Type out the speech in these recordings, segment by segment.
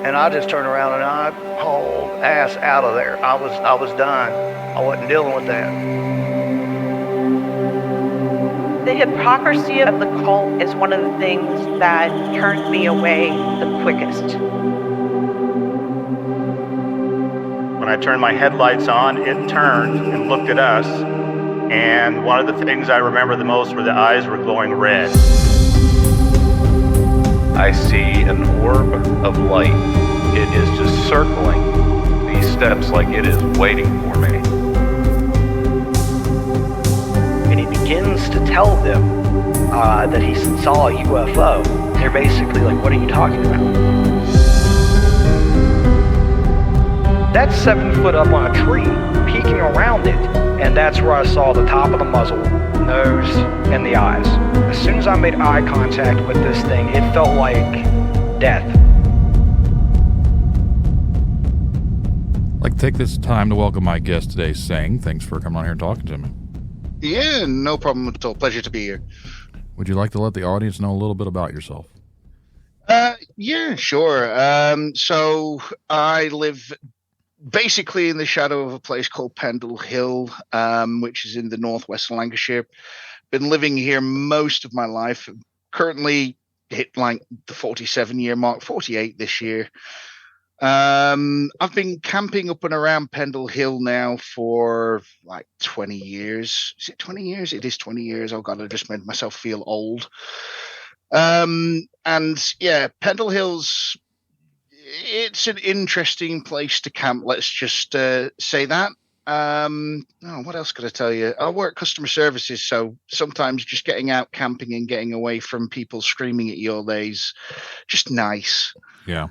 And I just turned around and I hauled ass out of there. I was done. I wasn't dealing with that. The hypocrisy of the cult is one of the things that turned me away the quickest. When I turned my headlights on, it turned and looked at us, and one of the things I remember the most were the eyes were glowing red. I see an orb of light. It is just circling these steps like it is waiting for me. And he begins to tell them that he saw a UFO. They're basically like, what are you talking about? That's 7 foot up on a tree, peeking around it, and that's where I saw the top of the muzzle, nose, and the eyes. As soon as I made eye contact with this thing, it felt like death. I'd like to take this time to welcome my guest today, Sang. Thanks for coming on here and talking to me. Yeah, no problem at all. Pleasure to be here. Would you like to let the audience know a little bit about yourself? Yeah, sure. So I live basically in the shadow of a place called Pendle Hill, which is in the northwest of Lancashire. Been living here most of my life. Currently hit like the 47-year mark, 48 this year. I've been camping up and around Pendle Hill now for like 20 years. Is it 20 years? It is 20 years. Oh God, I just made myself feel old. And yeah, Pendle Hill's, it's an interesting place to camp. Let's just say that. What else could I tell you? I work customer services, so sometimes just getting out camping and getting away from people screaming at you all day is just nice. Yeah.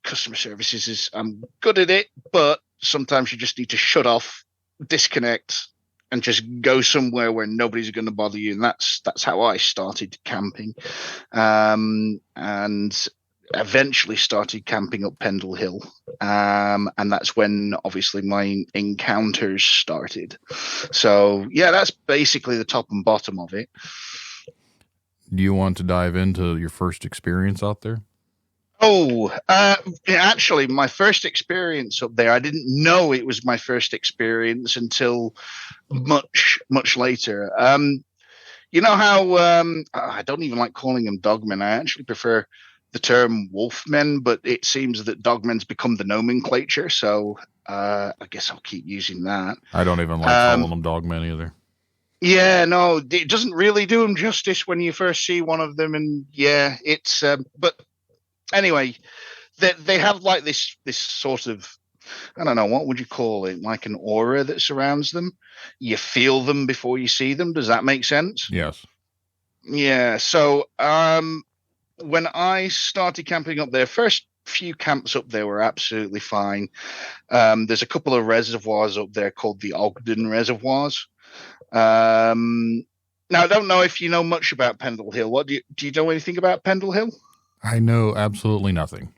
Customer services is, I'm good at it, but sometimes you just need to shut off, disconnect, and just go somewhere where nobody's going to bother you. And that's how I started camping, and eventually started camping up Pendle Hill. And that's when obviously my encounters started. So yeah, that's basically the top and bottom of it. Do you want to dive into your first experience out there? Actually, my first experience up there, I didn't know it was my first experience until much, much later. You know how I don't even like calling them dogmen. I actually prefer the term wolfmen, but it seems that dogmen's become the nomenclature. So I guess I'll keep using that. I don't even like calling them dogmen either. Yeah, no, it doesn't really do them justice when you first see one of them. And yeah, it's, but anyway, they have like this sort of, I don't know, what would you call it? Like an aura that surrounds them. You feel them before you see them. Does that make sense? Yes. Yeah. So, when I started camping up there, first few camps up there were absolutely fine. There's a couple of reservoirs up there called the Ogden Reservoirs. Now I don't know if you know much about Pendle Hill. What do you know anything about Pendle Hill? I know absolutely nothing.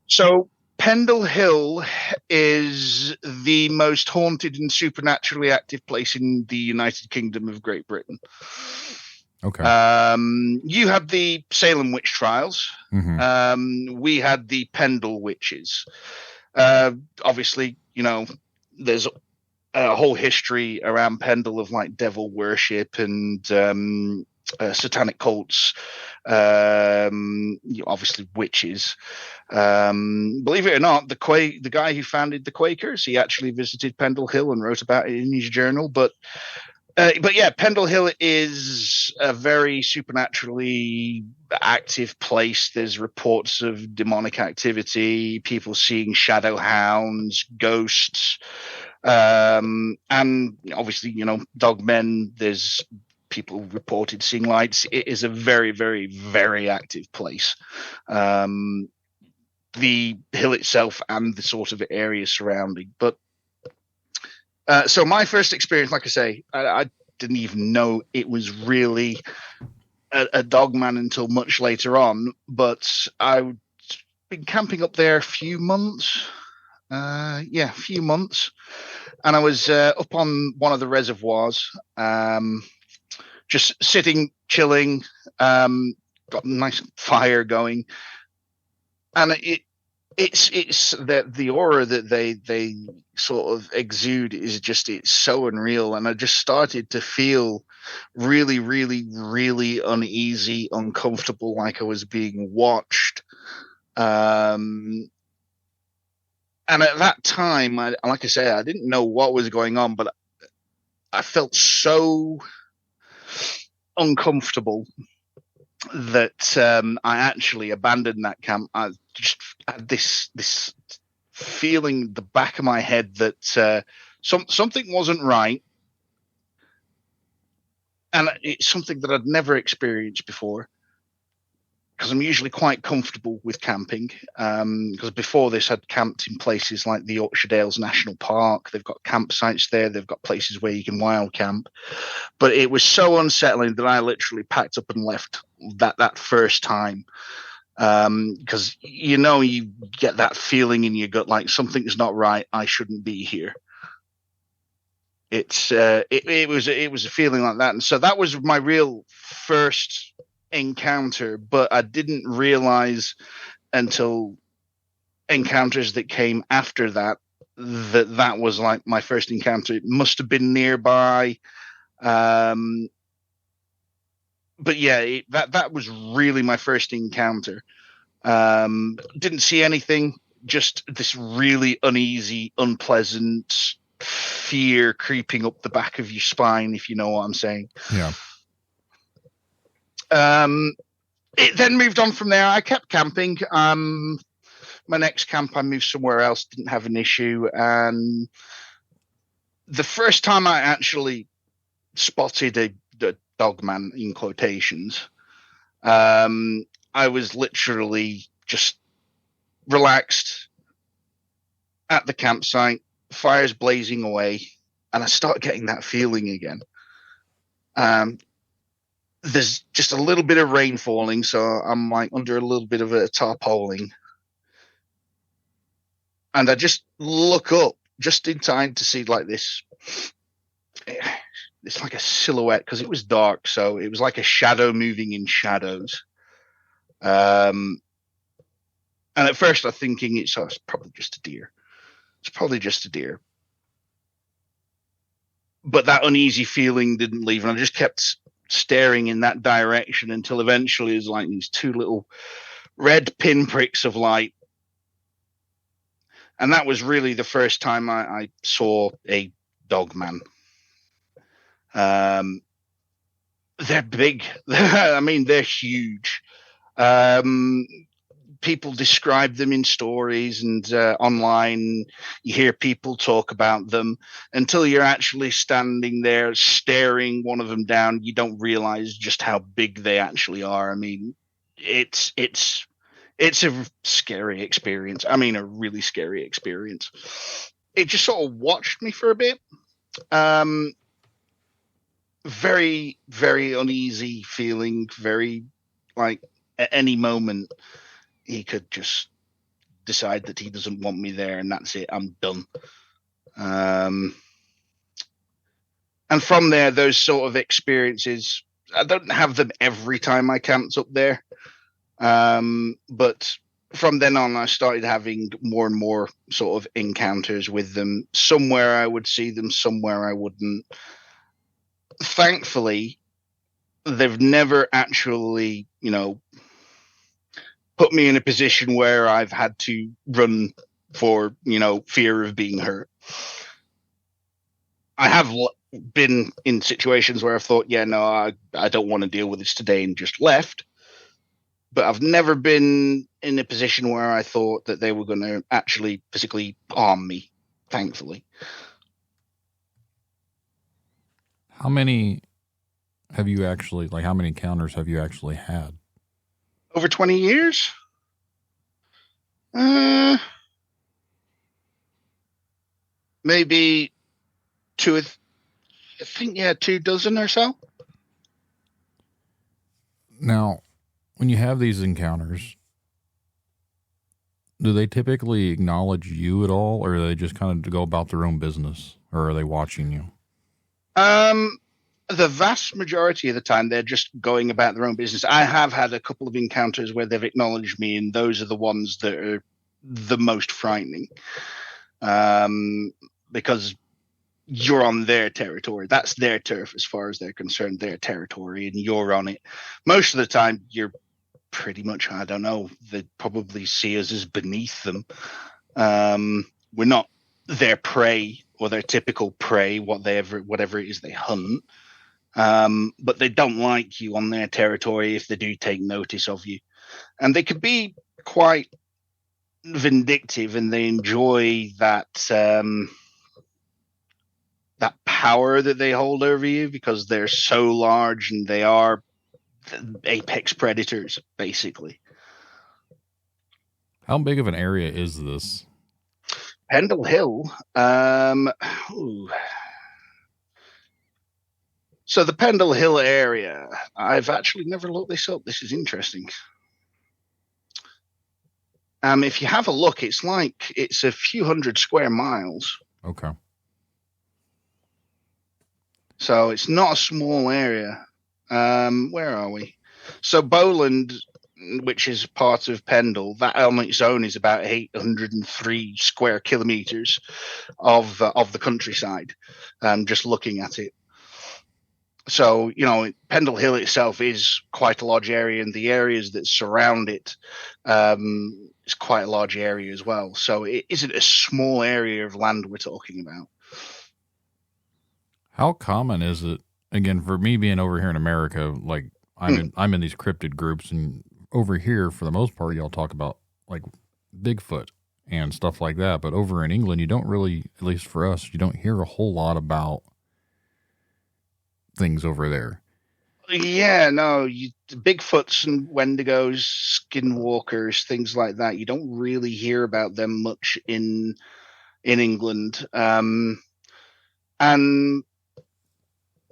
So Pendle Hill is the most haunted and supernaturally active place in the United Kingdom of Great Britain. Okay. You had the Salem witch trials. Mm-hmm. We had the Pendle witches. Obviously, you know, there's a whole history around Pendle of like devil worship and satanic cults. Obviously witches. Believe it or not, the guy who founded the Quakers, he actually visited Pendle Hill and wrote about it in his journal. But yeah, Pendle Hill is a very supernaturally active place. There's reports of demonic activity, people seeing shadow hounds, ghosts, and obviously, you know, dogmen. There's people reported seeing lights. It is a very, very, very active place. The hill itself and the sort of area surrounding. But so my first experience, like I say, I didn't even know it was really a dogman until much later on. But I've been camping up there a few months. A few months. And I was up on one of the reservoirs, just sitting, chilling, got a nice fire going. and it's that the aura that they sort of exude is just, it's so unreal. And I just started to feel really, really, really uneasy, uncomfortable, like I was being watched. And at that time, like I say, I didn't know what was going on, but I felt so uncomfortable that I actually abandoned that camp. I just had this feeling in the back of my head that something wasn't right, and it's something that I'd never experienced before, because I'm usually quite comfortable with camping. Because before this, I'd camped in places like the Yorkshire Dales National Park. They've got campsites there. They've got places where you can wild camp. But it was so unsettling that I literally packed up and left that first time. Because you get that feeling in your gut, like something's not right. I shouldn't be here. It was a feeling like that, and so that was my real first encounter. But I didn't realize until encounters that came after that was like my first encounter. It must have been nearby. But yeah, that was really my first encounter. Didn't see anything, just this really uneasy, unpleasant fear creeping up the back of your spine, if you know what I'm saying. Yeah. It then moved on from there. I kept camping. My next camp, I moved somewhere else, didn't have an issue. And the first time I actually spotted a Dogman, in quotations, I was literally just relaxed at the campsite, fires blazing away, and I start getting that feeling again. There's just a little bit of rain falling, so I'm like under a little bit of a tarpaulin, and I just look up just in time to see like this. It's like a silhouette, because it was dark, so it was like a shadow moving in shadows. And at first I'm thinking it's probably just a deer. It's probably just a deer. But that uneasy feeling didn't leave, and I just kept staring in that direction until eventually it was like these two little red pinpricks of light. And that was really the first time I saw a Dogman. They're big. I mean, they're huge. People describe them in stories and online. You hear people talk about them until you're actually standing there staring one of them down. You don't realize just how big they actually are. I mean, it's a scary experience. I mean, a really scary experience. It just sort of watched me for a bit. Very, very uneasy feeling. Very, like, at any moment he could just decide that he doesn't want me there, and that's it. I'm done. And from there, those sort of experiences, I don't have them every time I camped up there. But from then on, I started having more and more sort of encounters with them. Somewhere I would see them, somewhere I wouldn't. Thankfully, they've never actually, put me in a position where I've had to run for, fear of being hurt. I have been in situations where I've thought, I don't want to deal with this today, and just left. But I've never been in a position where I thought that they were going to actually physically harm me, thankfully. How many have you actually, how many encounters have you actually had? Over 20 years? Maybe 2 dozen or so. Now, when you have these encounters, do they typically acknowledge you at all, or do they just kind of go about their own business, or are they watching you? The vast majority of the time, they're just going about their own business. I have had a couple of encounters where they've acknowledged me, and those are the ones that are the most frightening, because you're on their territory. That's their turf as far as they're concerned, their territory, and you're on it. Most of the time, you're pretty much, I don't know, they probably see us as beneath them. We're not their prey or their typical prey, whatever it is they hunt. But they don't like you on their territory if they do take notice of you. And they can be quite vindictive, and they enjoy that that power that they hold over you because they're so large and they are apex predators, basically. How big of an area is this? Pendle Hill. So the Pendle Hill area, I've actually never looked this up. This is interesting. If you have a look, it's a few hundred square miles. Okay. So it's not a small area. Where are we? So Bowland, which is part of Pendle, that on its own is about 803 square kilometers of the countryside. Just looking at it. So, Pendle Hill itself is quite a large area, and the areas that surround it is quite a large area as well. So it isn't a small area of land we're talking about. How common is it, again, for me being over here in America, like I'm in these cryptid groups, and over here, for the most part, y'all talk about like Bigfoot and stuff like that. But over in England, you don't really, at least for us, you don't hear a whole lot about things over there. Yeah, no, Bigfoots and Wendigos, skinwalkers, things like that. You don't really hear about them much in England. And I'm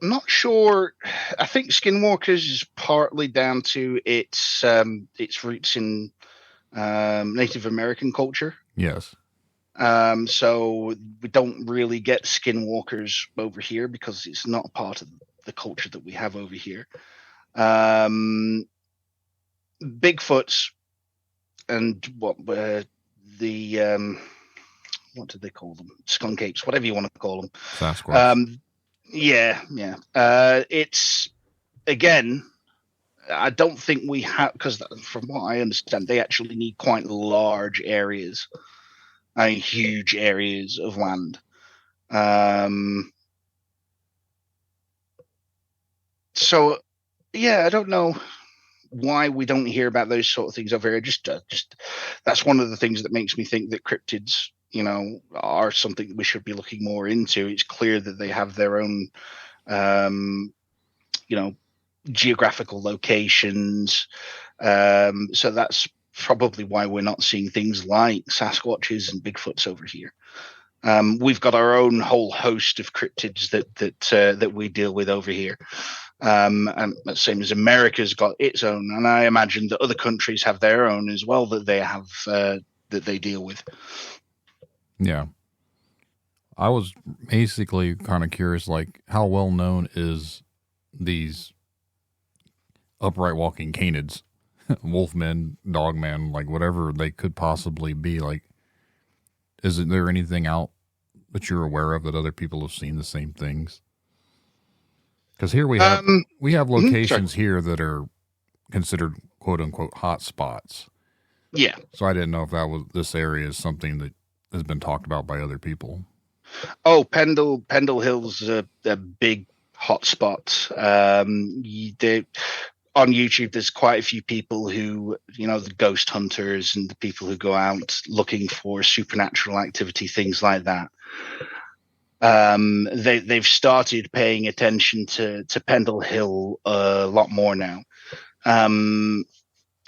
not sure. I think skinwalkers is partly down to its roots in Native American culture. Yes. So we don't really get skinwalkers over here because it's not part of the culture that we have over here. Bigfoots and what did they call them? Skunk apes, whatever you want to call them. Sasquatch. Yeah. It's, again, I don't think we have, because from what I understand, they actually need quite large areas, huge areas of land. So, yeah, I don't know why we don't hear about those sort of things over here. Just that's one of the things that makes me think that cryptids, are something that we should be looking more into. It's clear that they have their own, geographical locations. So that's probably why we're not seeing things like Sasquatches and Bigfoots over here. We've got our own whole host of cryptids that we deal with over here. And the same as America's got its own, and I imagine that other countries have their own as well that they have that they deal with. Yeah, I was basically kind of curious, like how well known is these upright walking canids, wolfmen, dogman, like whatever they could possibly be. Like, is there anything out that you're aware of that other people have seen the same things? Because here we have locations here that are considered quote unquote hot spots. Yeah. So I didn't know if this area is something that has been talked about by other people. Oh, Pendle Hill's a big hot spot. On YouTube, there's quite a few people who, the ghost hunters and the people who go out looking for supernatural activity, things like that. They've started paying attention to Pendle Hill a lot more now.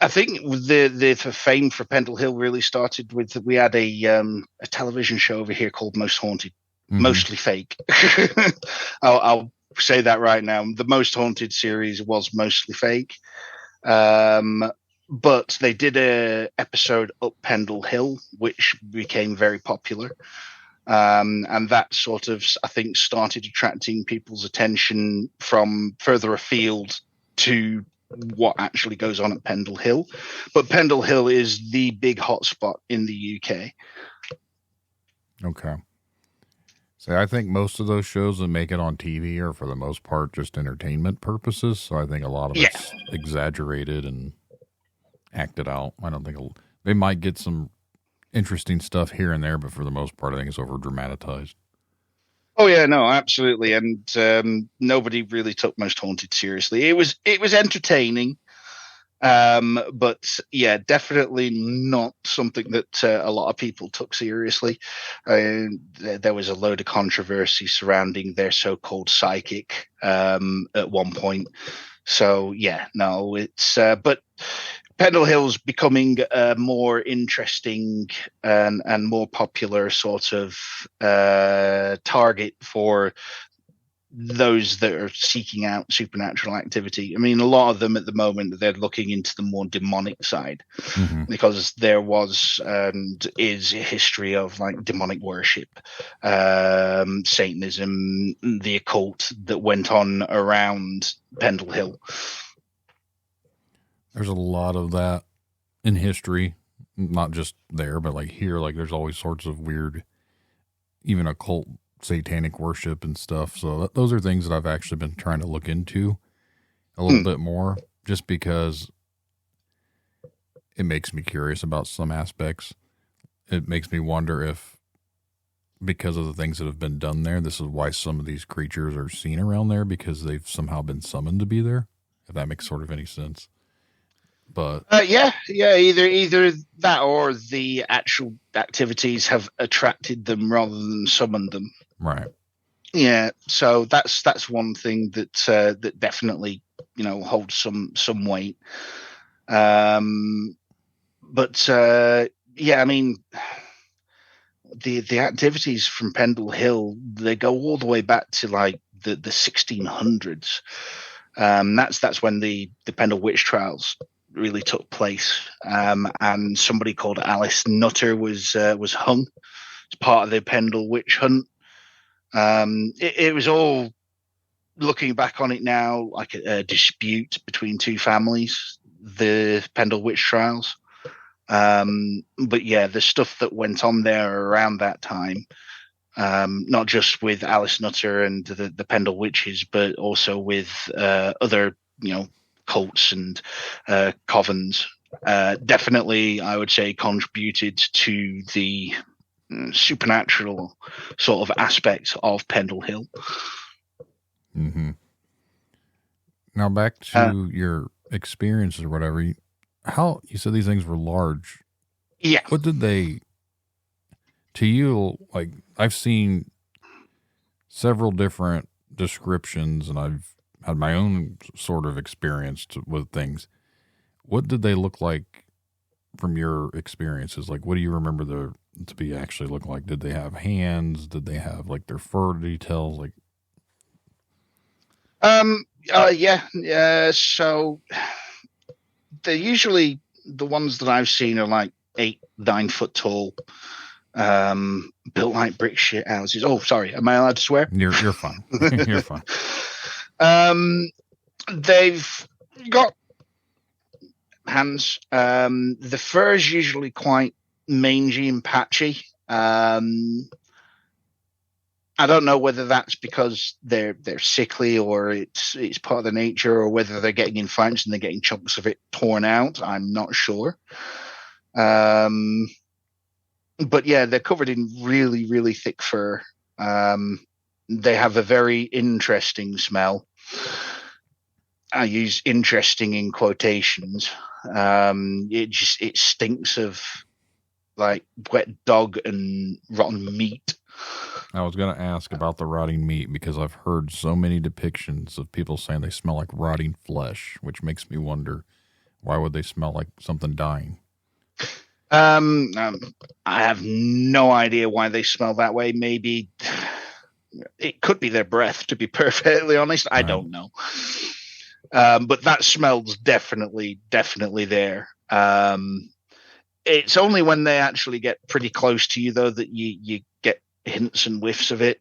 I think the fame for Pendle Hill really started with, we had a television show over here called Most Haunted, mostly fake. I'll say that right now. The Most Haunted series was mostly fake. But they did a episode up Pendle Hill, which became very popular. And that sort of, I think, started attracting people's attention from further afield to what actually goes on at Pendle Hill. But Pendle Hill is the big hotspot in the UK. Okay. So I think most of those shows that make it on TV are, for the most part, just entertainment purposes. So I think a lot of it's exaggerated and acted out. I don't think they might get some interesting stuff here and there, but for the most part, I think it's over dramatized. Oh yeah, no, absolutely, and nobody really took Most Haunted seriously. It was entertaining, but yeah, definitely not something that a lot of people took seriously. There was a load of controversy surrounding their so-called psychic at one point. So yeah, no, it's but Pendle Hill's becoming a more interesting and more popular sort of target for those that are seeking out supernatural activity. I mean, a lot of them at the moment, they're looking into the more demonic side, because there was and is a history of like demonic worship, Satanism, the occult that went on around Pendle Hill. There's a lot of that in history, not just there, but like here, like there's always sorts of weird, even occult satanic worship and stuff. So those are things that I've actually been trying to look into a little bit more, just because it makes me curious about some aspects. It makes me wonder if, because of the things that have been done there, this is why some of these creatures are seen around there, because they've somehow been summoned to be there, if that makes sort of any sense. But yeah, either that or the actual activities have attracted them rather than summoned them. Right. Yeah, so that's one thing that that definitely, you know, holds some weight. But yeah, I mean, the activities from Pendle Hill, they go all the way back to like the 1600s. That's when the Pendle witch trials really took place, and somebody called Alice Nutter was hung as part of the Pendle witch hunt. It was all, looking back on it now, like a dispute between two families, the Pendle witch trials. But yeah, the stuff that went on there around that time, not just with Alice Nutter and the Pendle witches, but also with other, you know, cults and covens, definitely, I would say, contributed to the supernatural sort of aspects of Pendle Hill. Mm-hmm. Now back to your experiences or whatever. How you said these things were large? Yeah. What did they, to you? Like, I've seen several different descriptions, and I've had my own sort of experience with things. What did they look like from your experiences? Like, what do you remember to be actually look like? Did they have hands? Did they have like their fur details? Like, yeah. So they're usually, the ones that I've seen are like 8-9 foot tall, built like brick shit houses. Oh, sorry. Am I allowed to swear? You're fine. You're fine. They've got hands. The fur is usually quite mangy and patchy. I don't know whether that's because they're sickly or it's part of the nature, or whether they're getting in fights and they're getting chunks of it torn out. I'm not sure. But yeah, they're covered in really, really thick fur. They have a very interesting smell. I use interesting in quotations. It stinks of like wet dog and rotten meat. I was going to ask about the rotting meat, because I've heard so many depictions of people saying they smell like rotting flesh, which makes me wonder, why would they smell like something dying? I have no idea why they smell that way. Maybe it could be their breath, to be perfectly honest. I don't know. But that smell's definitely there. It's only when they actually get pretty close to you, though, that you get hints and whiffs of it.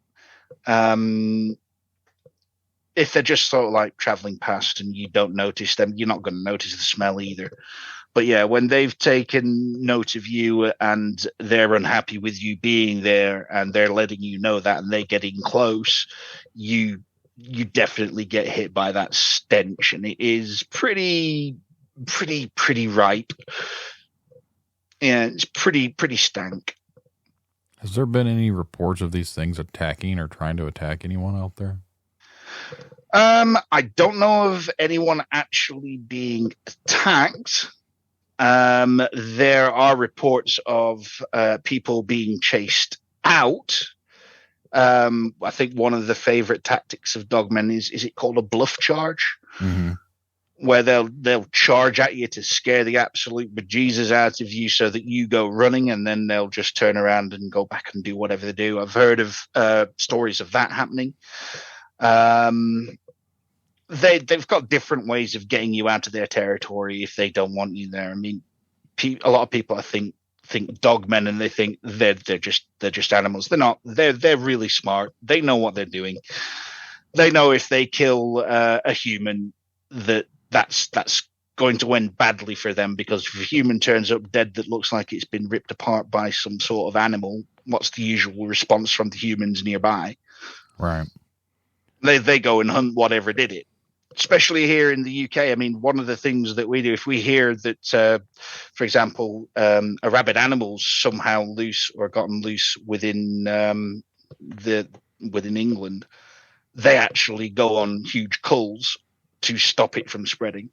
If they're just sort of like traveling past and you don't notice them, you're not going to notice the smell either. But yeah, when they've taken note of you and they're unhappy with you being there and they're letting you know that and they're getting close, you definitely get hit by that stench, and it is pretty ripe. Yeah, it's pretty stank. Has there been any reports of these things attacking or trying to attack anyone out there? I don't know of anyone actually being attacked. There are reports of people being chased out. I think one of the favorite tactics of Dogman is it called a bluff charge? Mm-hmm. Where they'll charge at you to scare the absolute bejesus out of you so that you go running, and then they'll just turn around and go back and do whatever they do. I've heard of stories of that happening. They've got different ways of getting you out of their territory if they don't want you there. I mean, a lot of people, I think dogmen, and they think they're just animals. They're not. They're really smart. They know what they're doing. They know if they kill a human, that's going to end badly for them, because if a human turns up dead that looks like it's been ripped apart by some sort of animal, what's the usual response from the humans nearby? Right. They go and hunt whatever did it. Especially here in the UK, I mean, one of the things that we do, if we hear that, for example, a rabid animal's somehow loose or gotten loose within England, they actually go on huge culls to stop it from spreading.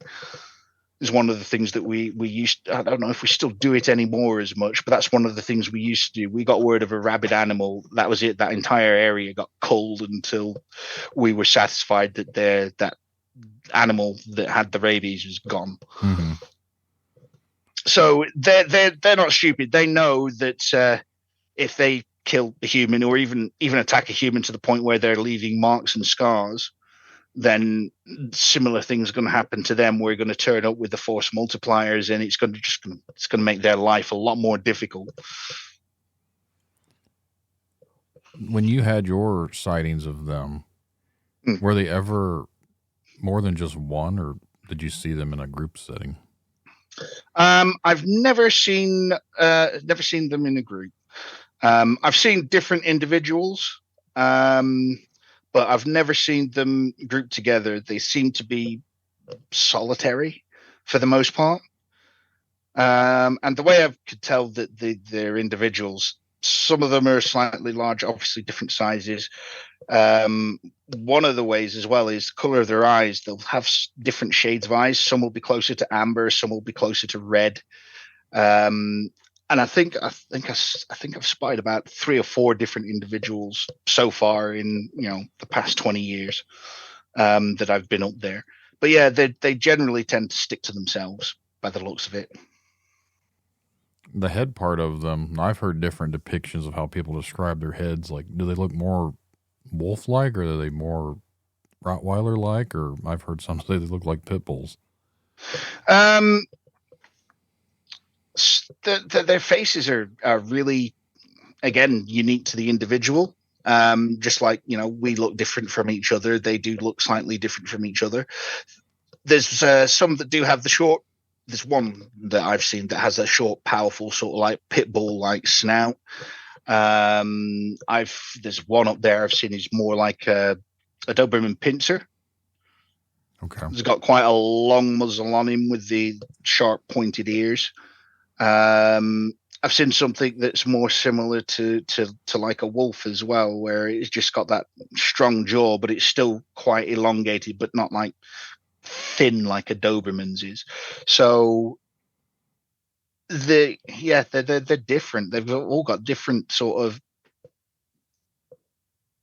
Is one of the things that we used. I don't know if we still do it anymore as much, but that's one of the things we used to do. We got word of a rabid animal. That was it. That entire area got culled until we were satisfied that that animal that had the rabies was gone. Mm-hmm. So they're not stupid. They know that if they kill a human or even attack a human to the point where they're leaving marks and scars, then similar things are going to happen to them. We're going to turn up with the force multipliers, and it's going to make their life a lot more difficult. When you had your sightings of them, were they ever more than just one, or did you see them in a group setting? I've never seen them in a group. I've seen different individuals, but I've never seen them grouped together. They seem to be solitary for the most part. And the way I could tell that they're individuals, some of them are slightly large, obviously different sizes. One of the ways as well is the color of their eyes. They'll have different shades of eyes. Some will be closer to amber, some will be closer to red. And I think I've spotted about 3 or 4 different individuals so far in the past 20 years that I've been up there. But yeah, they generally tend to stick to themselves by the looks of it. The head part of them, I've heard different depictions of how people describe their heads. Like, do they look more wolf-like, or are they more Rottweiler-like? Or I've heard some say they look like pit bulls. Their faces are really, again, unique to the individual. Just like, we look different from each other. They do look slightly different from each other. There's some that do have the short. There's one that I've seen that has a short, powerful sort of like pit bull like snout. There's one up there I've seen is more like a Doberman pincer. Okay. He's got quite a long muzzle on him with the sharp pointed ears. I've seen something that's more similar to like a wolf as well, where it's just got that strong jaw, but it's still quite elongated, but not like thin like a Doberman's is. So they're different. They've all got different sort of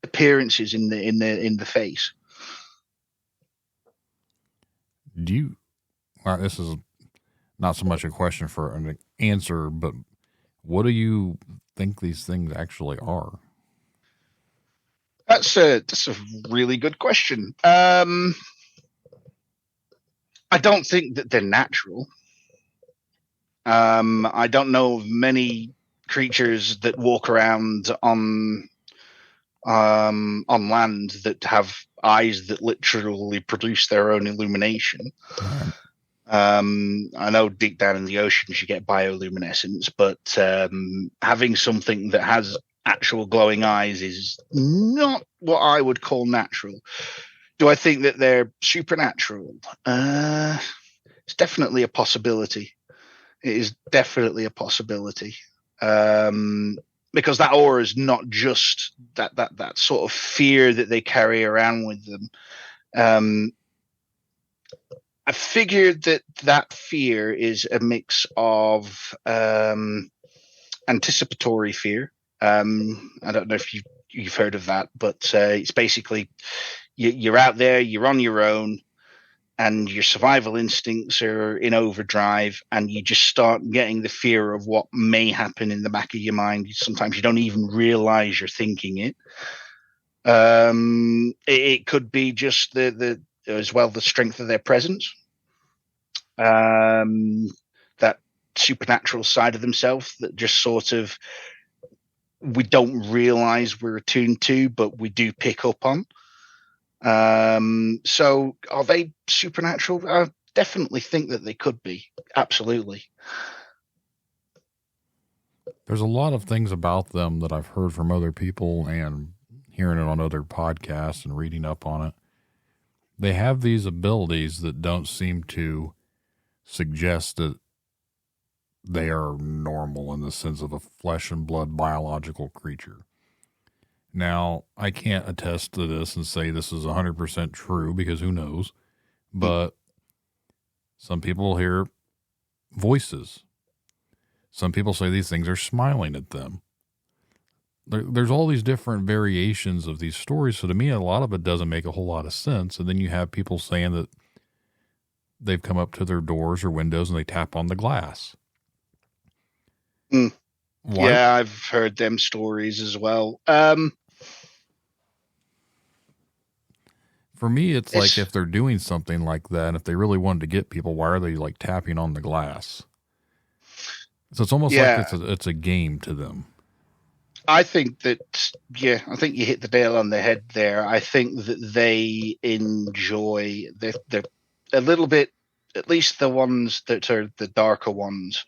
appearances in the face. This is not so much a question for an answer, but what do you think these things actually are? That's a really good question. I don't think that they're natural. I don't know of many creatures that walk around on on land that have eyes that literally produce their own illumination. Right. I know deep down in the oceans you get bioluminescence, but having something that has actual glowing eyes is not what I would call natural. Do I think that they're supernatural? It's definitely a possibility. It is definitely a possibility. Because that aura is not just that sort of fear that they carry around with them. I figured that fear is a mix of anticipatory fear. I don't know if you've heard of that, but it's basically you're out there, you're on your own, and your survival instincts are in overdrive, and you just start getting the fear of what may happen in the back of your mind. Sometimes you don't even realize you're thinking it. It could be just the strength of their presence, that supernatural side of themselves that just sort of we don't realize we're attuned to, but we do pick up on. So are they supernatural? I definitely think that they could be. Absolutely. There's a lot of things about them that I've heard from other people and hearing it on other podcasts and reading up on it. They have these abilities that don't seem to suggest that they are normal in the sense of a flesh and blood biological creature. Now, I can't attest to this and say this is 100% true because who knows, but some people hear voices. Some people say these things are smiling at them. There's all these different variations of these stories. So to me, a lot of it doesn't make a whole lot of sense. And then you have people saying that they've come up to their doors or windows and they tap on the glass. Yeah, I've heard them stories as well. For me, it's like if they're doing something like that, and if they really wanted to get people, why are they like tapping on the glass? So it's almost like it's a game to them. I think that, I think you hit the nail on the head there. I think that they enjoy, they're a little bit, at least the ones that are the darker ones,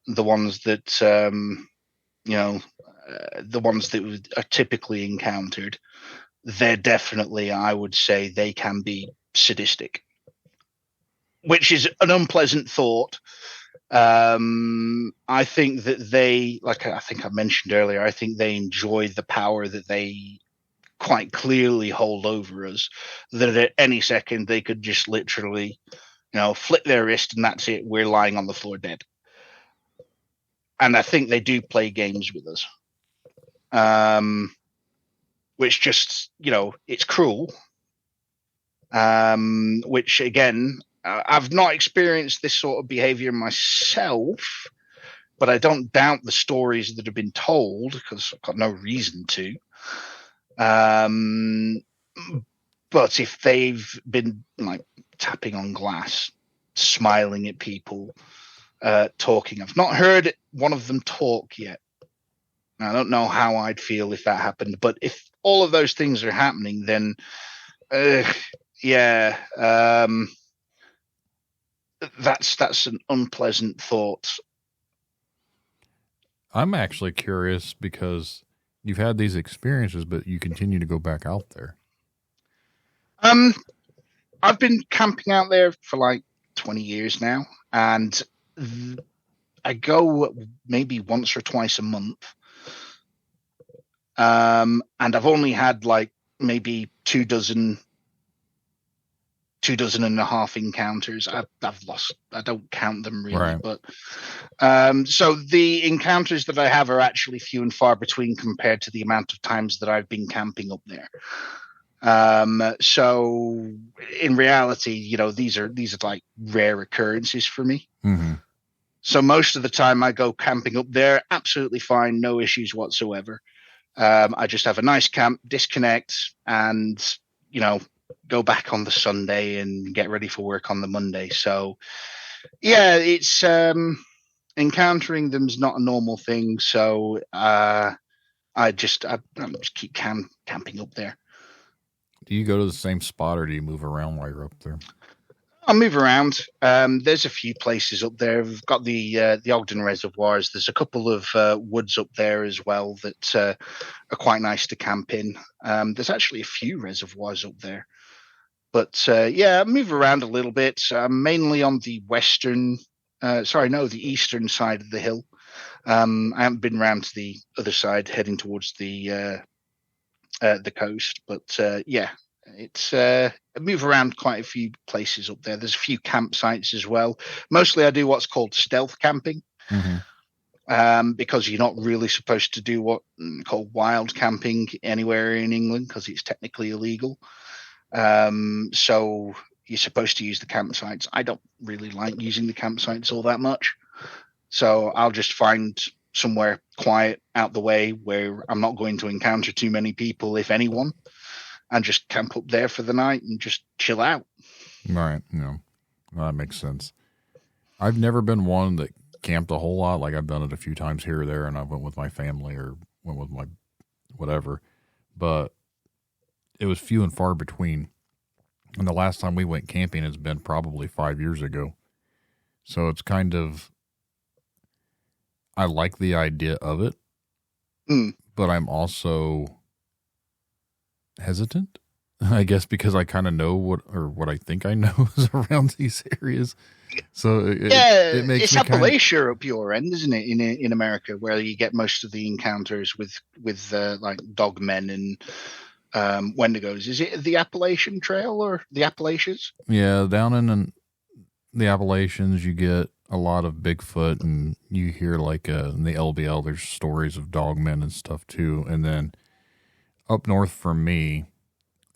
the ones that, the ones that are typically encountered, they're definitely, I would say, they can be sadistic, which is an unpleasant thought. I think that they, like I think I mentioned earlier, I think they enjoy the power that they quite clearly hold over us, that at any second they could just literally, flick their wrist and that's it. We're lying on the floor dead. And I think they do play games with us. Which just, it's cruel. Which again, I've not experienced this sort of behavior myself, but I don't doubt the stories that have been told because I've got no reason to. But if they've been like tapping on glass, smiling at people, talking, I've not heard one of them talk yet. I don't know how I'd feel if that happened, but if all of those things are happening, then that's an unpleasant thought. I'm actually curious because you've had these experiences, but you continue to go back out there. I've been camping out there for like 20 years now, and I go maybe once or twice a month. And I've only had like maybe 24 and a half encounters. I've lost, I don't count them really, right. But so the encounters that I have are actually few and far between compared to the amount of times that I've been camping up there. So in reality, these are like rare occurrences for me. Mm-hmm. So most of the time I go camping up there, absolutely fine, no issues whatsoever. I just have a nice camp, disconnect, and, go back on the Sunday and get ready for work on the Monday. So, yeah, it's encountering them's not a normal thing. So I I just keep camping up there. Do you go to the same spot, or do you move around while you're up there? I move around. There's a few places up there. We've got the Ogden reservoirs. There's a couple of woods up there as well that are quite nice to camp in. There's actually a few reservoirs up there. But I move around a little bit. Mainly on the the eastern side of the hill. I haven't been around to the other side, heading towards the coast. But it's I move around quite a few places up there. There's a few campsites as well. Mostly I do what's called stealth camping, because you're not really supposed to do what called wild camping anywhere in England because it's technically illegal. So you're supposed to use the campsites. I don't really like using the campsites all that much. So I'll just find somewhere quiet out the way where I'm not going to encounter too many people, if anyone, and just camp up there for the night and just chill out. Right. No, that makes sense. I've never been one that camped a whole lot. Like I've done it a few times here or there, and I went with my family or went with my whatever, but it was few and far between. And the last time we went camping has been probably 5 years ago. So it's kind of, I like the idea of it, but I'm also hesitant, I guess, because I kind of know what I think I know is around these areas. So it makes it's Appalachia up your end, isn't it? In America, where you get most of the encounters with like dogmen and Wendigos. Is it the Appalachian Trail or the Appalachians? Yeah, down in the Appalachians, you get a lot of Bigfoot, and you hear like in the LBL, there's stories of dogmen and stuff too. And then up north from me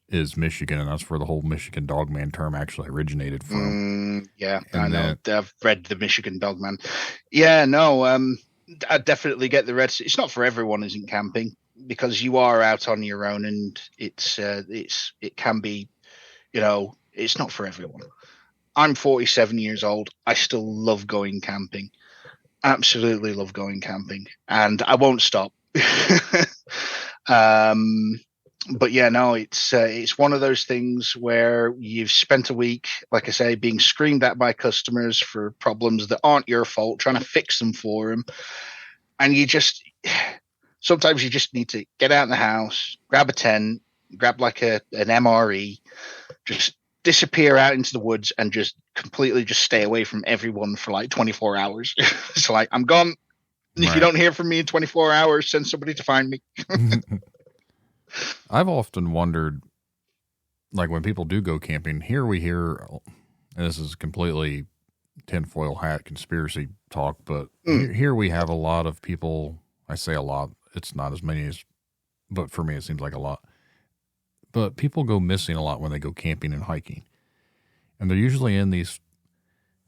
is Michigan, and that's where the whole Michigan dogman term actually originated from. I know. I've read the Michigan dogman. Yeah, no, I definitely get the red. It's not for everyone, isn't camping, because you are out on your own, and it can be, it's not for everyone. I'm 47 years old. I still love going camping. Absolutely love going camping, and I won't stop. But yeah, no, it's one of those things where you've spent a week, like I say, being screamed at by customers for problems that aren't your fault, trying to fix them for them, and sometimes you just need to get out of the house, grab a tent, grab like an MRE, just disappear out into the woods and just completely just stay away from everyone for like 24 hours. It's like, I'm gone. Right. If you don't hear from me in 24 hours, send somebody to find me. I've often wondered, like when people do go camping, here we hear, and this is completely tinfoil hat conspiracy talk, but here we have a lot of people. I say a lot. It's not as many but for me, it seems like a lot. But people go missing a lot when they go camping and hiking. And they're usually in these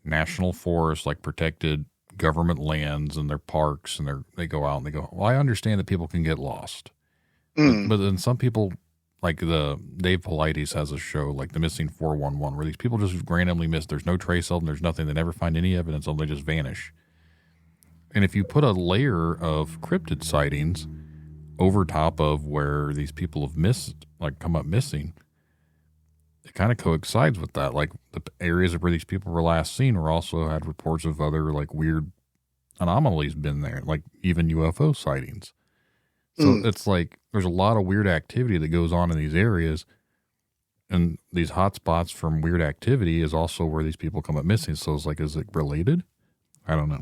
national forests, like protected government lands, and their parks, and they go out and they go, well, I understand that people can get lost. But then some people, like Dave Paulides has a show, like the Missing 411, where these people just randomly miss. There's no trace of them. There's nothing. They never find any evidence of them. They just vanish. And if you put a layer of cryptid sightings over top of where these people have missed, like come up missing, it kind of coincides with that. Like the areas where these people were last seen were also had reports of other like weird anomalies been there, like even UFO sightings. So it's like there's a lot of weird activity that goes on in these areas, and these hot spots from weird activity is also where these people come up missing. So it's like, is it related? I don't know.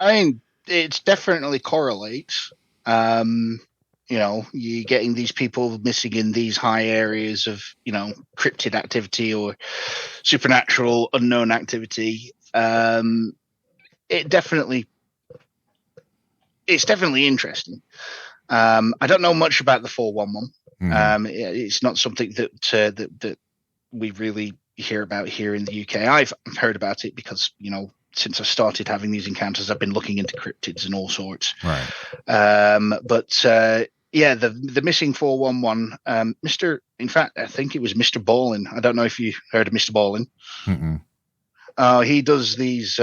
I mean, it's definitely correlates. You're getting these people missing in these high areas of, cryptid activity or supernatural unknown activity. It's definitely interesting. I don't know much about the 411. It's not something that we really hear about here in the UK. I've heard about it because, since I started having these encounters, I've been looking into cryptids and all sorts. Right. The missing 411, in fact, I think it was Mr. Ballin. I don't know if you heard of Mr. Ballin. He does these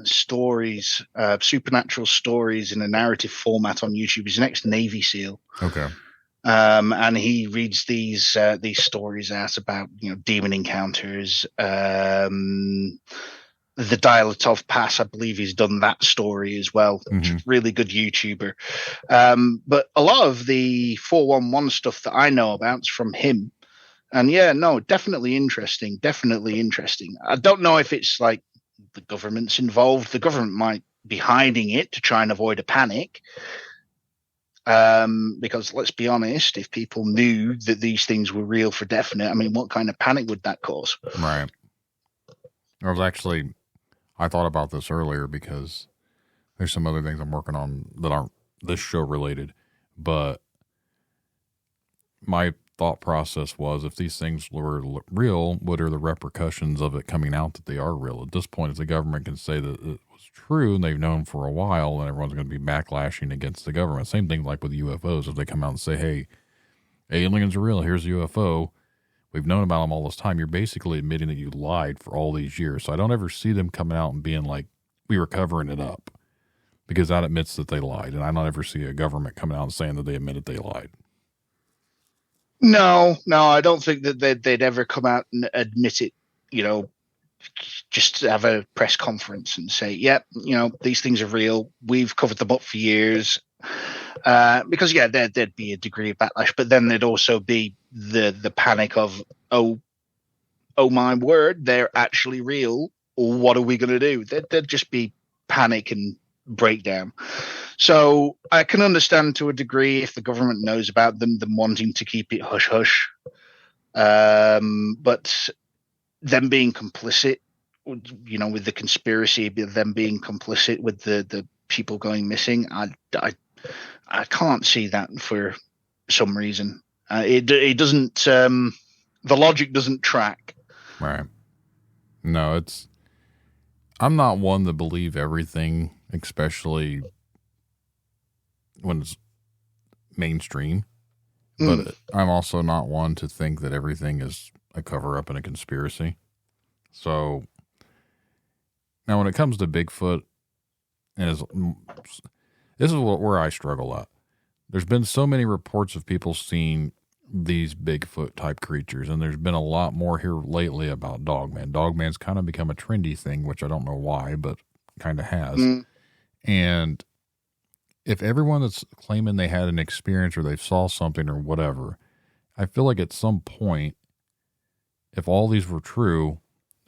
stories, supernatural stories in a narrative format on YouTube. He's an ex-Navy SEAL. Okay. And he reads these stories out about demon encounters. The Dialatov Pass, I believe he's done that story as well. Really good YouTuber. But a lot of the 411 stuff that I know about is from him. And yeah, no, definitely interesting. Definitely interesting. I don't know if it's like the government's involved. The government might be hiding it to try and avoid a panic. Because let's be honest, if people knew that these things were real for definite, I mean, what kind of panic would that cause? Right. I thought about this earlier because there's some other things I'm working on that aren't this show related, but my thought process was, if these things were real, what are the repercussions of it coming out that they are real? At this point, if the government can say that it was true and they've known for a while, and everyone's going to be backlashing against the government. Same thing like with UFOs. If they come out and say, hey, aliens are real, here's a UFO, we've known about them all this time, you're basically admitting that you lied for all these years. So I don't ever see them coming out and being like, we were covering it up, because that admits that they lied. And I don't ever see a government coming out and saying that they admitted they lied. No, I don't think that they'd ever come out and admit it, just have a press conference and say, yep, these things are real. We've covered them up for years. Because, yeah, there'd be a degree of backlash, but then there'd also be the panic of, oh my word, they're actually real. What are we going to do? There'd just be panic and breakdown. So I can understand to a degree if the government knows about them wanting to keep it hush hush. But them being complicit, with the conspiracy, them being complicit with the people going missing, I can't see that for some reason. It doesn't. The logic doesn't track. Right. No, I'm not one to believe everything, especially when it's mainstream. But I'm also not one to think that everything is a cover up and a conspiracy. So now when it comes to Bigfoot, this is where I struggle at. There's been so many reports of people seeing these Bigfoot type creatures, and there's been a lot more here lately about Dogman. Dogman's kind of become a trendy thing, which I don't know why, but kind of has. And if everyone that's claiming they had an experience or they saw something or whatever, I feel like at some point, if all these were true,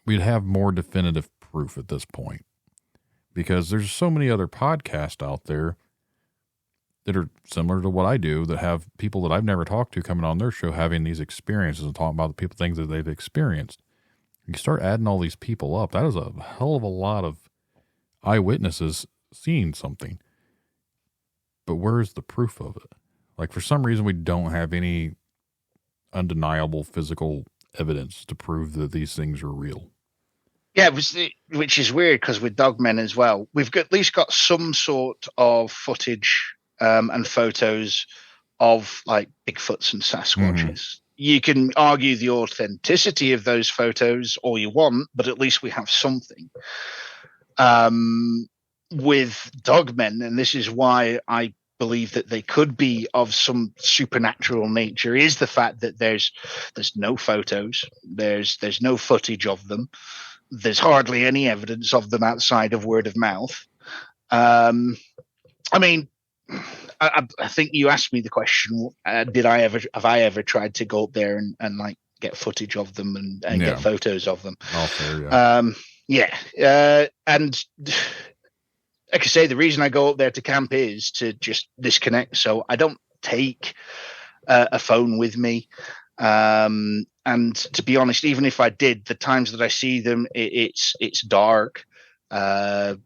we'd have more definitive proof at this point. Because there's so many other podcasts out there that are similar to what I do that have people that I've never talked to coming on their show having these experiences and talking about the things that they've experienced. You start adding all these people up, that is a hell of a lot of eyewitnesses seeing something. But where is the proof of it? Like, for some reason, we don't have any undeniable physical evidence to prove that these things are real. Yeah, which is weird because with Dogmen as well, we've at least got some sort of footage and photos of like Bigfoots and Sasquatches. You can argue the authenticity of those photos all you want, but at least we have something. With Dogmen, and this is why I believe that they could be of some supernatural nature, is the fact that there's no photos, there's no footage of them, there's hardly any evidence of them outside of word of mouth. I mean, I think you asked me the question: have I ever tried to go up there and like get footage of them and get photos of them? Oh, fair, yeah. And like I say, the reason I go up there to camp is to just disconnect. So I don't take a phone with me. And to be honest, even if I did, the times that I see them, it's dark. You're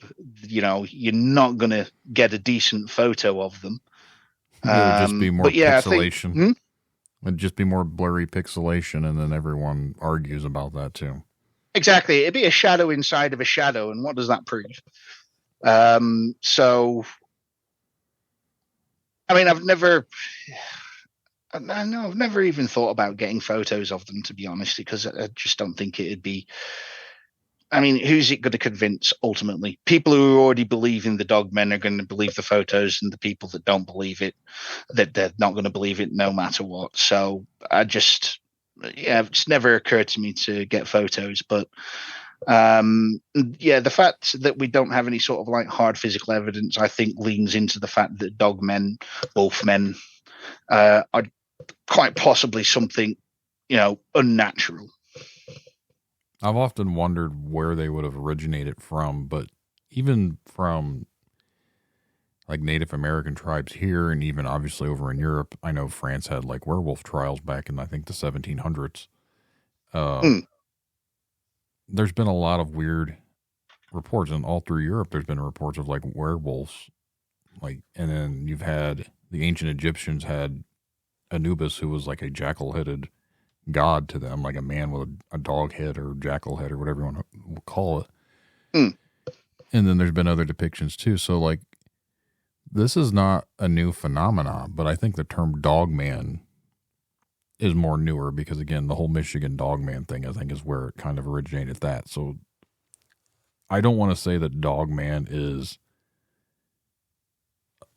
not going to get a decent photo of them. It would just be more pixelation. I think, It'd just be more blurry pixelation, and then everyone argues about that too. Exactly. It'd be a shadow inside of a shadow, and what does that prove? So, I mean, I've never even thought about getting photos of them, to be honest, because I just don't think it'd be I mean, who's it going to convince ultimately? People who already believe in the Dogmen are going to believe the photos, and the people that don't believe it, that they're not going to believe it no matter what. So it's never occurred to me to get photos, but the fact that we don't have any sort of like hard physical evidence, I think, leans into the fact that Dogmen, Wolfmen, are quite possibly something, unnatural. I've often wondered where they would have originated from, but even from like Native American tribes here, and even obviously over in Europe, I know France had like werewolf trials back in, I think, the 1700s. There's been a lot of weird reports, and all through Europe, there's been reports of like werewolves, and then you've had the ancient Egyptians had Anubis, who was like a jackal-headed god to them, like a man with a dog head or jackal head or whatever you want to call it. And then there's been other depictions too. So like, this is not a new phenomenon, but I think the term Dogman is more newer because, again, the whole Michigan Dogman thing, I think, is where it kind of originated that. So I don't want to say that Dogman is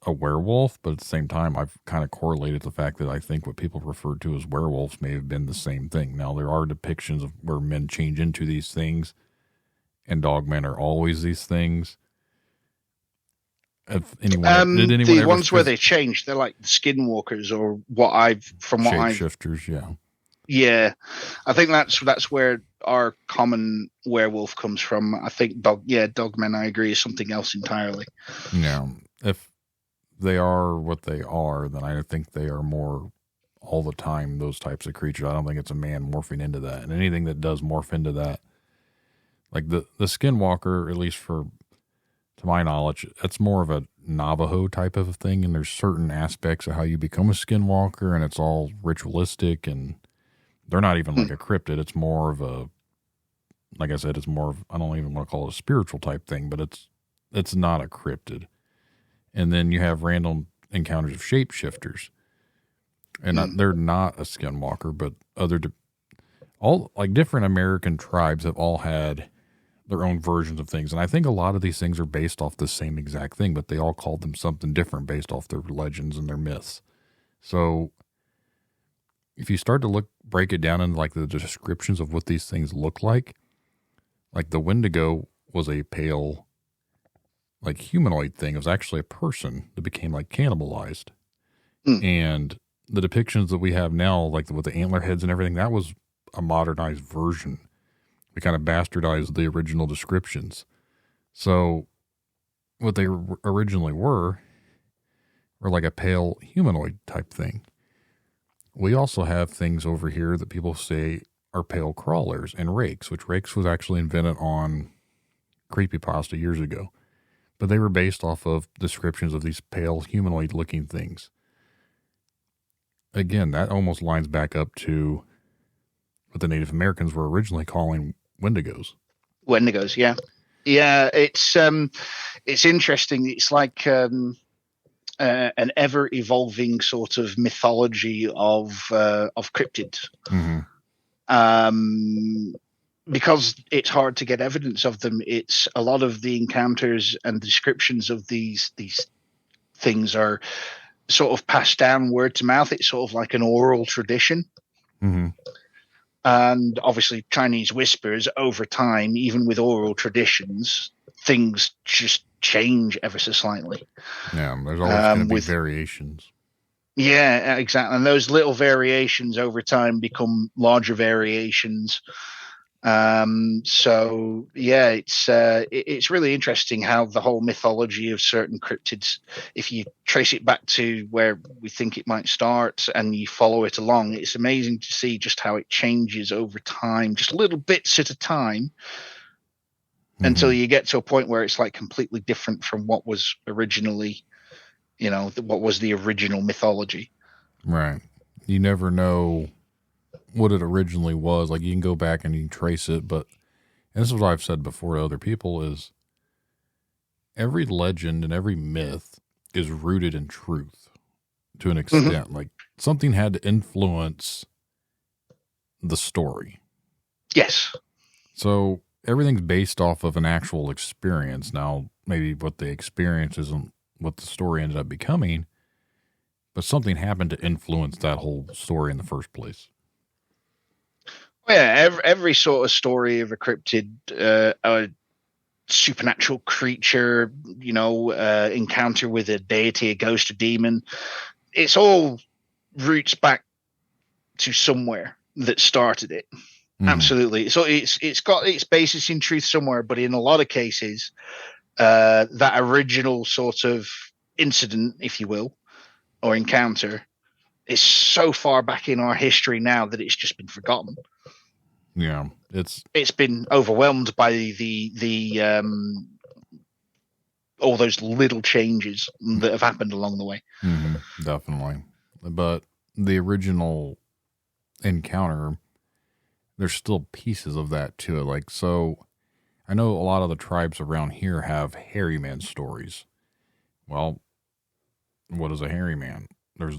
a werewolf, but at the same time, I've kind of correlated the fact that I think what people refer to as werewolves may have been the same thing. Now, there are depictions of where men change into these things, and Dogmen are always these things. If anyone, did anyone the ever ones where they change, they're like skinwalkers, or shapeshifters, yeah. I think that's where our common werewolf comes from. I think Dogmen, I agree, is something else entirely. Yeah, if they are what they are, then I think they are more all the time those types of creatures. I don't think it's a man morphing into that. And anything that does morph into that, like the skinwalker, at least to my knowledge, that's more of a Navajo type of thing. And there's certain aspects of how you become a skinwalker, and it's all ritualistic, and they're not even like a cryptid. It's more of a, like I said, it's more of, I don't even want to call it a spiritual type thing, but it's not a cryptid. And then you have random encounters of shapeshifters, and they're not a skinwalker, but all like different American tribes have all had their own versions of things. And I think a lot of these things are based off the same exact thing, but they all called them something different based off their legends and their myths. So if you start to break it down into like the descriptions of what these things look like the Wendigo was a pale, like humanoid thing. It was actually a person that became like cannibalized. And the depictions that we have now, like with the antler heads and everything, that was a modernized version. We kind of bastardized the original descriptions. So what they originally were like a pale humanoid type thing. We also have things over here that people say are pale crawlers and rakes, which rakes was actually invented on creepypasta years ago. But they were based off of descriptions of these pale humanoid looking things. Again, that almost lines back up to what the Native Americans were originally calling Wendigos. Wendigos, yeah. Yeah, it's interesting. It's like an ever evolving sort of mythology of cryptids. Because it's hard to get evidence of them. It's a lot of the encounters and descriptions of these things are sort of passed down word to mouth. It's sort of like an oral tradition. And obviously Chinese whispers over time, even with oral traditions, things just change ever so slightly. Yeah, there's always going to be variations. Yeah, exactly. And those little variations over time become larger variations. So yeah, it's really interesting how the whole mythology of certain cryptids, if you trace it back to where we think it might start and you follow it along, it's amazing to see just how it changes over time, just little bits at a time, until you get to a point where it's like completely different from what was originally, what was the original mythology. Right. You never know what it originally was. Like, you can go back and you can trace it, but, and this is what I've said before to other people, is every legend and every myth is rooted in truth to an extent. Like, something had to influence the story. Yes. So everything's based off of an actual experience. Now, maybe what the experience isn't what the story ended up becoming, but something happened to influence that whole story in the first place. Well, yeah, every sort of story of a cryptid, a supernatural creature, encounter with a deity, a ghost, a demon, it's all roots back to somewhere that started it. Absolutely. So it's got its basis in truth somewhere, but in a lot of cases, that original sort of incident, if you will, or encounter, is so far back in our history now that it's just been forgotten. Yeah, it's been overwhelmed by the all those little changes that have happened along the way. Definitely. But the original encounter, there's still pieces of that to it. Like, so I know a lot of the tribes around here have hairy man stories. Well, what is a hairy man? There's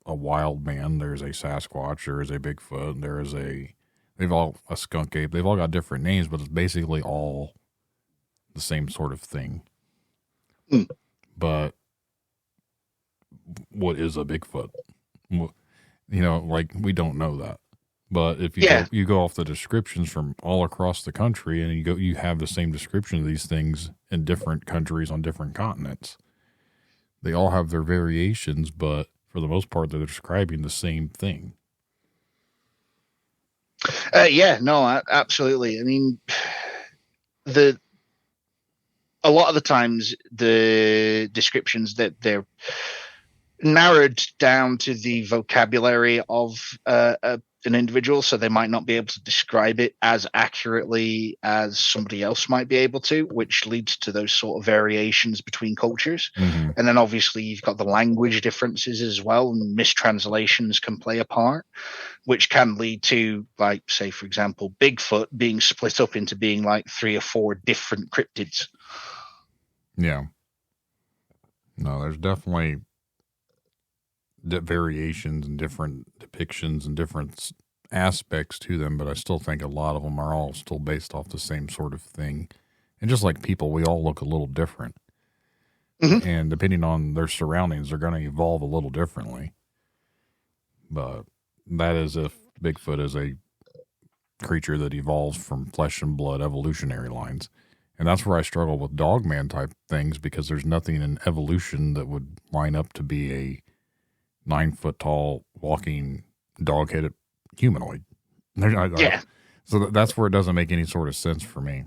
a wild man, there's a Sasquatch, there is a Bigfoot, they've all a skunk ape. They've all got different names, but it's basically all the same sort of thing. But what is a Bigfoot? Like, we don't know that. But if you go off the descriptions from all across the country, and you have the same description of these things in different countries on different continents, they all have their variations, but for the most part, they're describing the same thing. Absolutely. I mean, a lot of the times the descriptions that they're narrowed down to the vocabulary of an individual, so they might not be able to describe it as accurately as somebody else might be able to, which leads to those sort of variations between cultures. And then obviously you've got the language differences as well, and mistranslations can play a part, which can lead to, like, say, for example, Bigfoot being split up into being like 3 or 4 different cryptids. Yeah. No, there's definitely variations and different depictions and different aspects to them, but I still think a lot of them are all still based off the same sort of thing. And just like people, we all look a little different. And depending on their surroundings, they're going to evolve a little differently. But that is if Bigfoot is a creature that evolves from flesh and blood evolutionary lines. And that's where I struggle with Dogman type things, because there's nothing in evolution that would line up to be a 9-foot tall walking dog-headed humanoid. So that's where it doesn't make any sort of sense for me.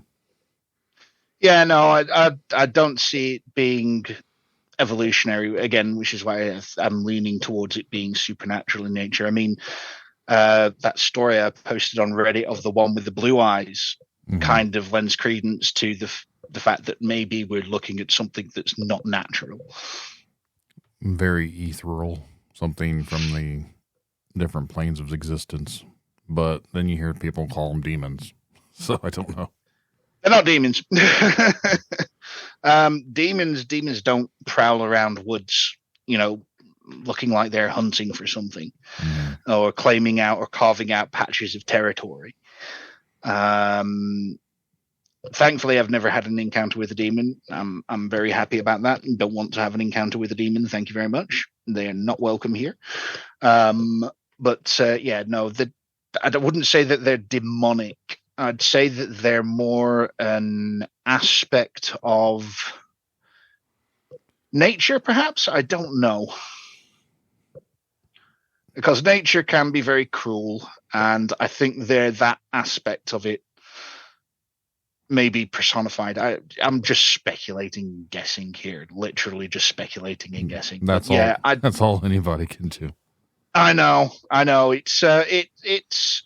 Yeah, no, I don't see it being evolutionary again, which is why I'm leaning towards it being supernatural in nature. I mean, that story I posted on Reddit of the one with the blue eyes kind of lends credence to the fact that maybe we're looking at something that's not natural. Very ethereal, something from the different planes of existence. But then you hear people call them demons. So I don't know. They're not demons. Demons don't prowl around woods, looking like they're hunting for something, or claiming out or carving out patches of territory. Thankfully, I've never had an encounter with a demon. I'm very happy about that, and don't want to have an encounter with a demon. Thank you very much. They are not welcome here. I wouldn't say that they're demonic. I'd say that they're more an aspect of nature, perhaps. I don't know. Because nature can be very cruel, and I think they're that aspect of it, maybe personified. I'm just speculating and guessing here. Literally just speculating and guessing. That's all. Yeah, that's all anybody can do. I know. It's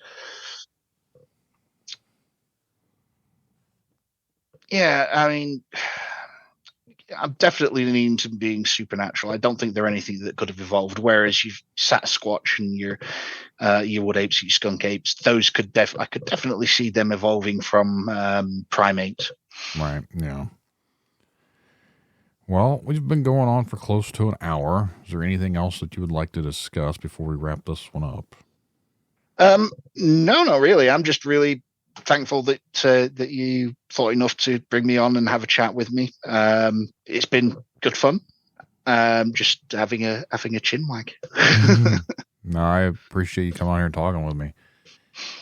yeah, I mean, I'm definitely leaning to being supernatural. I don't think they're anything that could have evolved. Whereas you've Sasquatch and your wood apes, your skunk apes, those I could definitely see them evolving from primates. Right. Yeah. Well, we've been going on for close to an hour. Is there anything else that you would like to discuss before we wrap this one up? No, not really. I'm just really thankful that that you thought enough to bring me on and have a chat with me. It's been good fun. Just having a chin wag. No, I appreciate you coming on here and talking with me.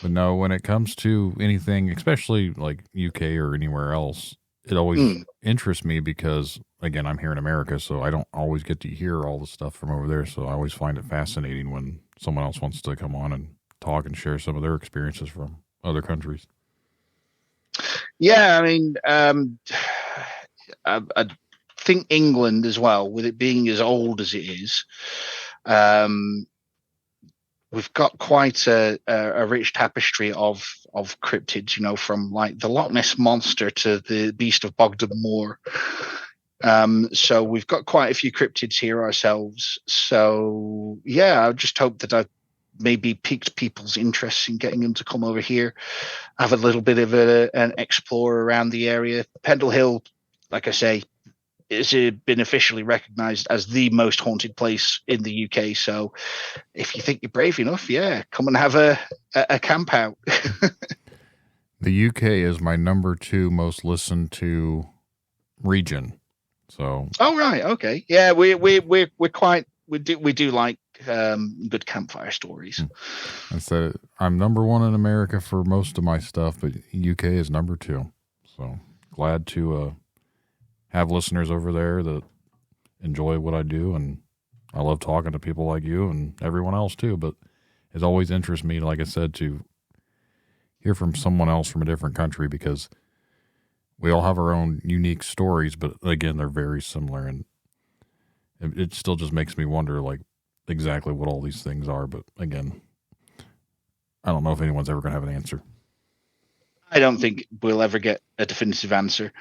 But no, when it comes to anything, especially like UK or anywhere else, it always interests me because, again, I'm here in America, so I don't always get to hear all the stuff from over there. So I always find it fascinating when someone else wants to come on and talk and share some of their experiences from other countries. Yeah, I mean, I think England as well, with it being as old as it is, we've got quite a rich tapestry of cryptids, you know, from like the Loch Ness Monster to the Beast of Bogdan Moor. So we've got quite a few cryptids here ourselves. So yeah, I just hope that I've maybe piqued people's interest in getting them to come over here, have a little bit of an explore around the area. Pendle Hill, like I say, is been officially recognized as the most haunted place in the UK. So if you think you're brave enough, yeah, come and have a camp out. The UK is my number 2 most listened to region. So. Oh, right. Okay. Yeah. We do like good campfire stories. I said I'm number 1 in America for most of my stuff, but UK is number 2. So glad to have listeners over there that enjoy what I do, and I love talking to people like you and everyone else too. But it always interests me, like I said, to hear from someone else from a different country, because we all have our own unique stories, but again, they're very similar, and it still just makes me wonder, like, exactly what all these things are. But again, I don't know if anyone's ever going to have an answer. I don't think we'll ever get a definitive answer.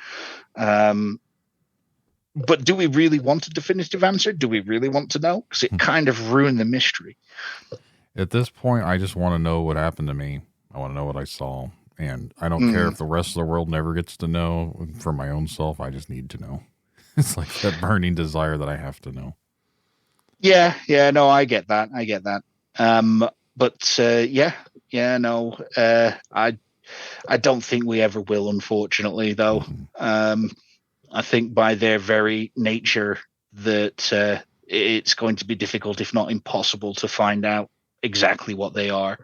But do we really want a definitive answer? Do we really want to know? Because it kind of ruined the mystery. At this point, I just want to know what happened to me. I want to know what I saw. And I don't care if the rest of the world never gets to know. For my own self, I just need to know. It's like that burning desire that I have to know. Yeah, no, I get that. I don't think we ever will, unfortunately, though. I think by their very nature that it's going to be difficult, if not impossible, to find out exactly what they are.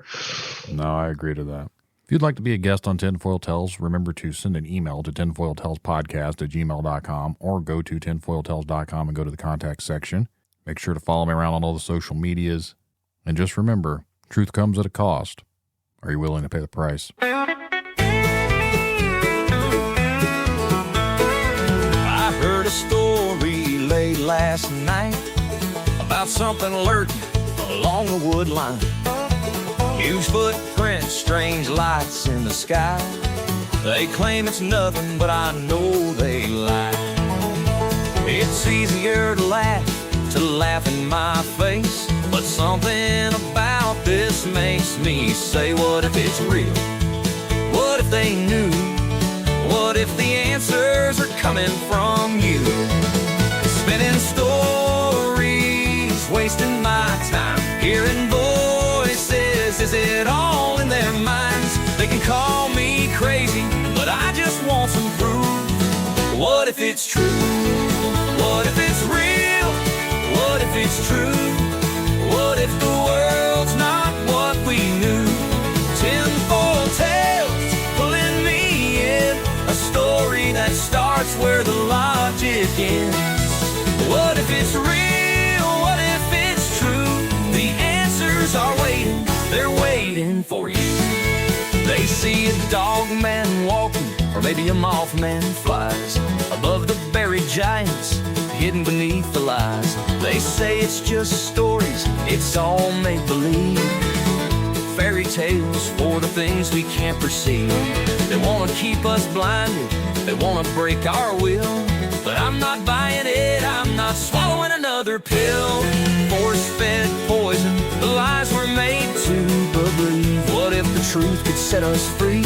No, I agree to that. If you'd like to be a guest on Tinfoil Tales, remember to send an email to tinfoiltalespodcast@gmail.com or go to tinfoiltales.com and go to the contact section. Make sure to follow me around on all the social medias. And just remember, truth comes at a cost. Are you willing to pay the price? I heard a story late last night about something lurking along the wood line. Huge footprints, strange lights in the sky. They claim it's nothing, but I know they lie. It's easier to laugh in my face, but something about this makes me say, what if it's real? What if they knew? What if the answers are coming from you? Spinning stories, wasting my time, hearing voices, is it all in their minds? They can call me crazy, but I just want some proof. What if it's true? What if it's real? What if it's true? What if the world's not what we knew? Tinfoil Tales, pulling me in, a story that starts where the logic ends. What if it's real? What if it's true? The answers are waiting, they're waiting for you. They see a dogman walking, or maybe a mothman flies above the buried giants, hidden beneath the lies. They say it's just stories, it's all make-believe. Fairy tales for the things we can't perceive. They want to keep us blinded, they want to break our will. But I'm not buying it, I'm not swallowing another pill. Force-fed poison, the lies we're made to believe. What if the truth could set us free?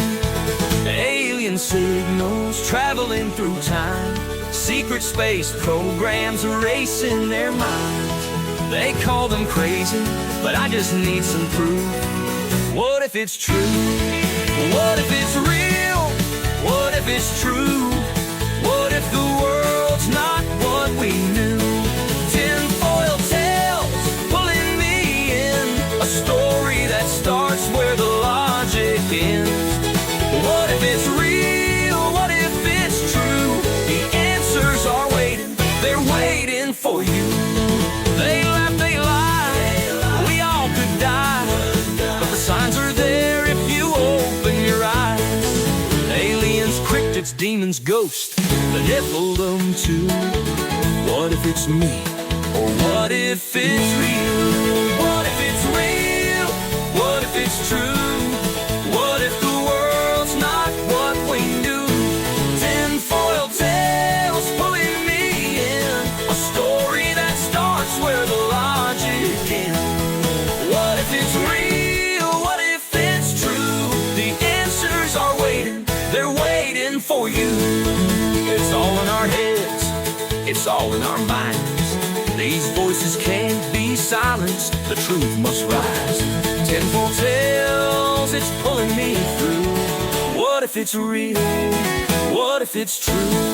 Alien signals traveling through time, secret space programs erasing their minds. They call them crazy, but I just need some proof. What if it's true? What if it's real? What if it's true? What if the world's not what we knew? Tinfoil tales pulling me in, a story that starts where the logic ends. What if it's real? What if it's true? The answers are waiting, they're waiting for you. They laugh, they lie, we all could die, but the signs are there if you open your eyes. Aliens, cryptids, demons, ghosts, the Nephilim too. What if it's me? Or what if it's real? What if it's real? What if it's true? What if the world's not what we knew? Tinfoil tales pulling me in, a story that starts where the logic ends. What if it's real? What if it's true? The answers are waiting, they're waiting for you. It's all in our heads, it's all in our minds. These voices can't be silenced, the truth must rise. Tinfoil tales, it's pulling me through. What if it's real? What if it's true?